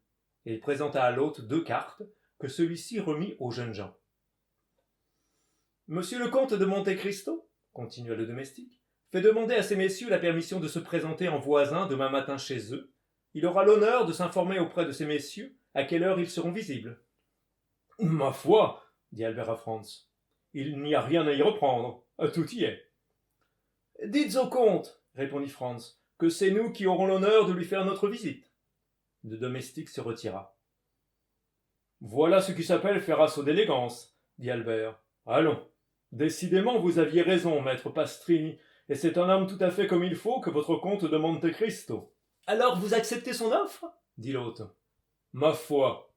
Et il présenta à l'hôte 2 cartes que celui-ci remit aux jeunes gens. Monsieur le comte de Monte Cristo, continua le domestique, fait demander à ces messieurs la permission de se présenter en voisin demain matin chez eux. Il aura l'honneur de s'informer auprès de ces messieurs à quelle heure ils seront visibles. Ma foi, dit Albert à Franz, il n'y a rien à y reprendre, tout y est. Dites au comte, répondit Franz, que c'est nous qui aurons l'honneur de lui faire notre visite. Le domestique se retira. Voilà ce qui s'appelle faire assaut d'élégance, dit Albert. Allons, décidément vous aviez raison, maître Pastrini, et c'est un homme tout à fait comme il faut que votre comte de Monte Cristo. Alors vous acceptez son offre, dit l'hôte. Ma foi,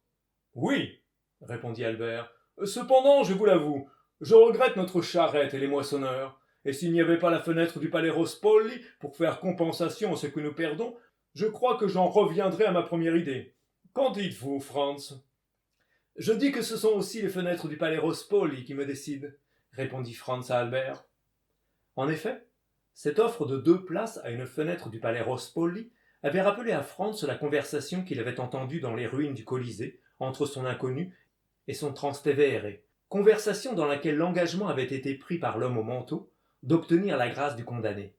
oui, répondit Albert. Cependant, je vous l'avoue, je regrette notre charrette et les moissonneurs, et s'il n'y avait pas la fenêtre du palais Rospoli pour faire compensation à ce que nous perdons, je crois que j'en reviendrai à ma première idée. Qu'en dites-vous, Franz? Je dis que ce sont aussi les fenêtres du palais Rospoli qui me décident, répondit Franz à Albert. En effet, cette offre de 2 places à une fenêtre du palais Rospoli avait rappelé à Franz la conversation qu'il avait entendue dans les ruines du Colisée entre son inconnu et son Transtevere, conversation dans laquelle l'engagement avait été pris par l'homme au manteau d'obtenir la grâce du condamné.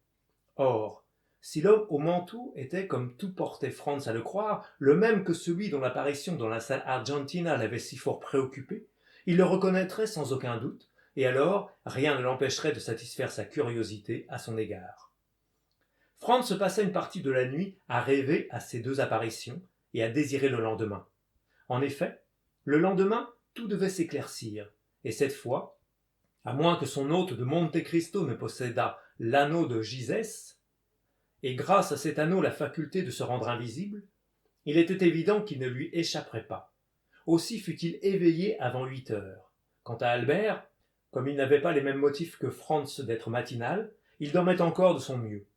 Or, si l'homme au manteau était, comme tout portait Franz à le croire, le même que celui dont l'apparition dans la salle Argentina l'avait si fort préoccupé, il le reconnaîtrait sans aucun doute, et alors rien ne l'empêcherait de satisfaire sa curiosité à son égard. Franz passa une partie de la nuit à rêver à ces 2 apparitions et à désirer le lendemain. En effet, le lendemain, tout devait s'éclaircir, et cette fois, à moins que son hôte de Monte Cristo ne possédât l'anneau de Gizès, et grâce à cet anneau la faculté de se rendre invisible, il était évident qu'il ne lui échapperait pas. Aussi fut-il éveillé avant 8 heures. Quant à Albert, comme il n'avait pas les mêmes motifs que Franz d'être matinal, il dormait encore de son mieux.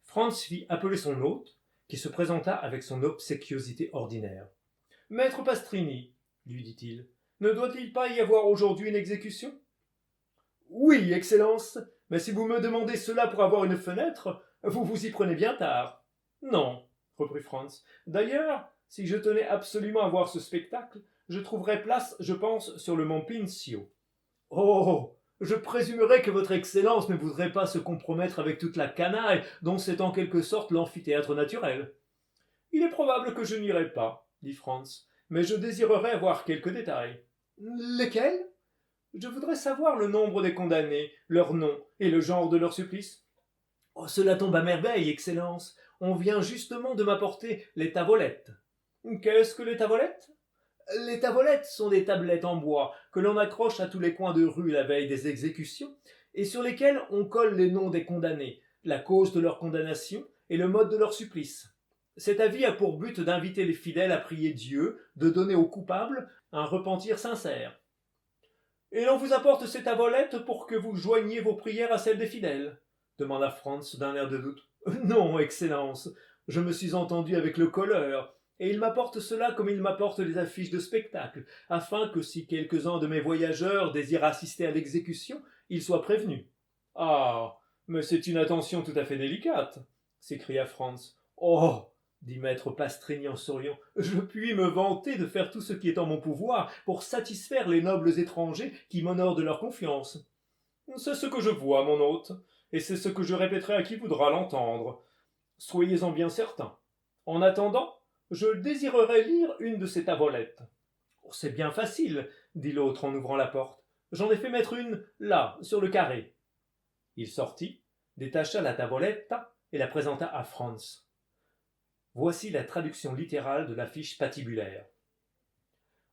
Franz fit appeler son hôte, qui se présenta avec son obséquiosité ordinaire. « Maître Pastrini, lui dit-il, ne doit-il pas y avoir aujourd'hui une exécution ?»« Oui, Excellence, mais si vous me demandez cela pour avoir une fenêtre, vous vous y prenez bien tard. »« Non, reprit Franz. D'ailleurs, si je tenais absolument à voir ce spectacle, je trouverais place, je pense, sur le mont Pincio. »« Oh, je présumerais que votre Excellence ne voudrait pas se compromettre avec toute la canaille dont c'est en quelque sorte l'amphithéâtre naturel. »« Il est probable que je n'irai pas, dit Franz, mais je désirerais voir quelques détails. »« Lesquels ? » ?»« Je voudrais savoir le nombre des condamnés, leur nom et le genre de leur supplice. »« Oh, cela tombe à merveille, Excellence. On vient justement de m'apporter les tavolettes. »« Qu'est-ce que les tavolettes ? » ?»« Les tavolettes sont des tablettes en bois que l'on accroche à tous les coins de rue la veille des exécutions et sur lesquelles on colle les noms des condamnés, la cause de leur condamnation et le mode de leur supplice. Cet avis a pour but d'inviter les fidèles à prier Dieu de donner aux coupables un repentir sincère. Et l'on vous apporte ces tavolettes pour que vous joigniez vos prières à celles des fidèles, demanda Franz d'un air de doute. Non, Excellence, je me suis entendu avec le colleur, et il m'apporte cela comme il m'apporte les affiches de spectacle, afin que si quelques-uns de mes voyageurs désirent assister à l'exécution, ils soient prévenus. Ah, mais c'est une attention tout à fait délicate, s'écria Franz. Oh, dit maître Pastrini en souriant, je puis me vanter de faire tout ce qui est en mon pouvoir pour satisfaire les nobles étrangers qui m'honorent de leur confiance. C'est ce que je vois, mon hôte, et c'est ce que je répéterai à qui voudra l'entendre. Soyez-en bien certain. En attendant, je désirerais lire une de ces tavolettes. C'est bien facile, dit l'autre en ouvrant la porte. J'en ai fait mettre une là, sur le carré. Il sortit, détacha la tavolette et la présenta à Franz. Voici la traduction littérale de l'affiche patibulaire.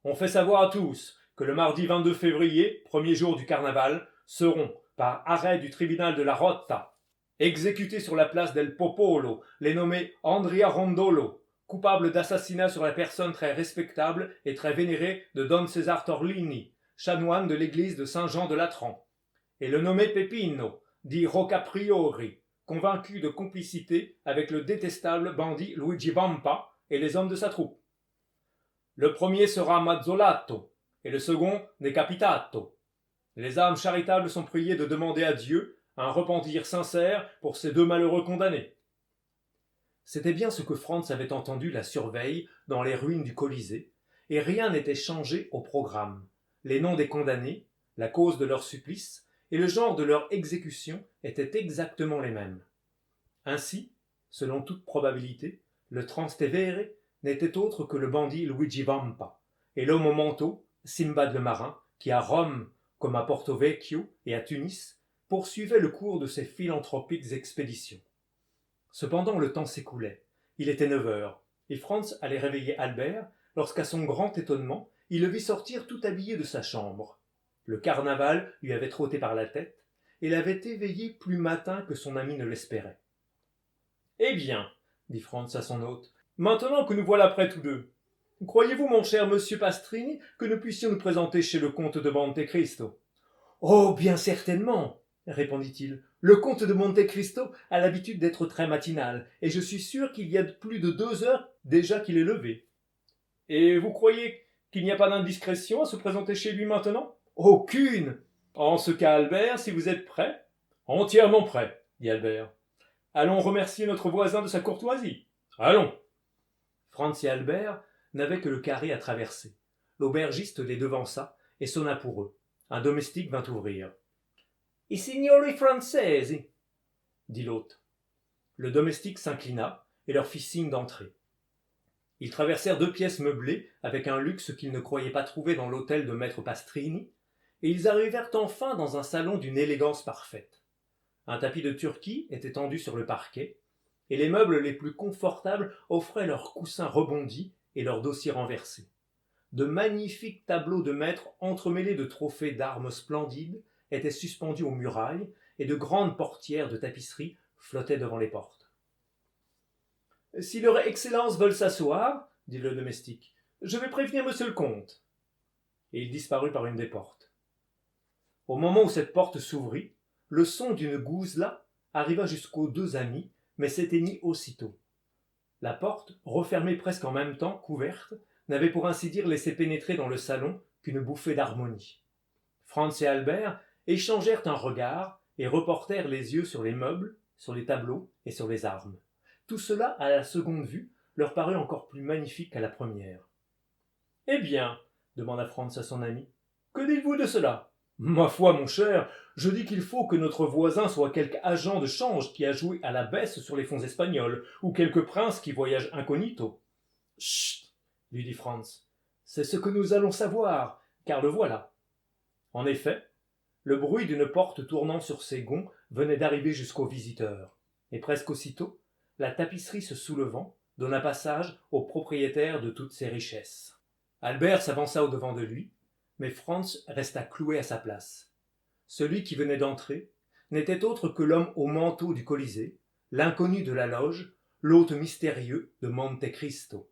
On fait savoir à tous que le mardi 22 février, premier jour du carnaval, seront, par arrêt du tribunal de la Rota, Exécuté sur la place del Popolo, les nommés Andrea Rondolo, coupable d'assassinat sur la personne très respectable et très vénérée de Don César Torlini, chanoine de l'église de Saint-Jean de Latran, et le nommé Pepino, dit Roccapriori, convaincu de complicité avec le détestable bandit Luigi Vampa et les hommes de sa troupe. Le premier sera mazzolato et le second decapitato. Les âmes charitables sont priées de demander à Dieu un repentir sincère pour ces deux malheureux condamnés. C'était bien ce que Franz avait entendu la surveille dans les ruines du Colisée, et rien n'était changé au programme. Les noms des condamnés, la cause de leur supplice et le genre de leur exécution étaient exactement les mêmes. Ainsi, selon toute probabilité, le Transtevere n'était autre que le bandit Luigi Vampa, et l'homme au manteau, Simbad le marin, qui à Rome, comme à Porto Vecchio et à Tunis, poursuivait le cours de ses philanthropiques expéditions. Cependant le temps s'écoulait. Il était 9 heures, et Franz allait réveiller Albert, lorsqu'à son grand étonnement, il le vit sortir tout habillé de sa chambre. Le carnaval lui avait trotté par la tête, et l'avait éveillé plus matin que son ami ne l'espérait. « Eh bien, dit Franz à son hôte, maintenant que nous voilà prêts tous deux, croyez-vous, mon cher monsieur Pastrini, que nous puissions nous présenter chez le comte de Monte Cristo ?»« Oh, bien certainement, répondit-il. Le comte de Monte Cristo a l'habitude d'être très matinal, et je suis sûr qu'il y a plus de 2 heures déjà qu'il est levé. Et vous croyez qu'il n'y a pas d'indiscrétion à se présenter chez lui maintenant ? Aucune. En ce cas, Albert, si vous êtes prêt ? Entièrement prêt, dit Albert. Allons remercier notre voisin de sa courtoisie. Allons. Franz et Albert n'avaient que le carré à traverser. L'aubergiste les devança et sonna pour eux. Un domestique vint ouvrir. « I signori francesi » dit l'hôte. Le domestique s'inclina et leur fit signe d'entrer. Ils traversèrent 2 pièces meublées avec un luxe qu'ils ne croyaient pas trouver dans l'hôtel de maître Pastrini, et ils arrivèrent enfin dans un salon d'une élégance parfaite. Un tapis de Turquie était tendu sur le parquet, et les meubles les plus confortables offraient leurs coussins rebondis et leurs dossiers renversés. De magnifiques tableaux de maîtres entremêlés de trophées d'armes splendides étaient suspendus aux murailles, et de grandes portières de tapisserie flottaient devant les portes. « Si leur Excellence veulent s'asseoir, dit le domestique, je vais prévenir monsieur le comte. » Et il disparut par une des portes. Au moment où cette porte s'ouvrit, le son d'une gouzla arriva jusqu'aux 2 amis, mais s'éteignit aussitôt. La porte, refermée presque en même temps qu'ouverte, n'avait pour ainsi dire laissé pénétrer dans le salon qu'une bouffée d'harmonie. Franz et Albert échangèrent un regard et reportèrent les yeux sur les meubles, sur les tableaux et sur les armes. Tout cela, à la seconde vue, leur parut encore plus magnifique qu'à la première. « Eh bien, demanda Franz à son ami, que dites-vous de cela ? » Ma foi, mon cher, je dis qu'il faut que notre voisin soit quelque agent de change qui a joué à la baisse sur les fonds espagnols, ou quelque prince qui voyage incognito. Chut, lui dit Franz, c'est ce que nous allons savoir, car le voilà. En effet, le bruit d'une porte tournant sur ses gonds venait d'arriver jusqu'aux visiteurs, et presque aussitôt, la tapisserie se soulevant, donna passage au propriétaire de toutes ces richesses. Albert s'avança au-devant de lui, mais Franz resta cloué à sa place. Celui qui venait d'entrer n'était autre que l'homme au manteau du Colisée, l'inconnu de la loge, l'hôte mystérieux de Monte Cristo.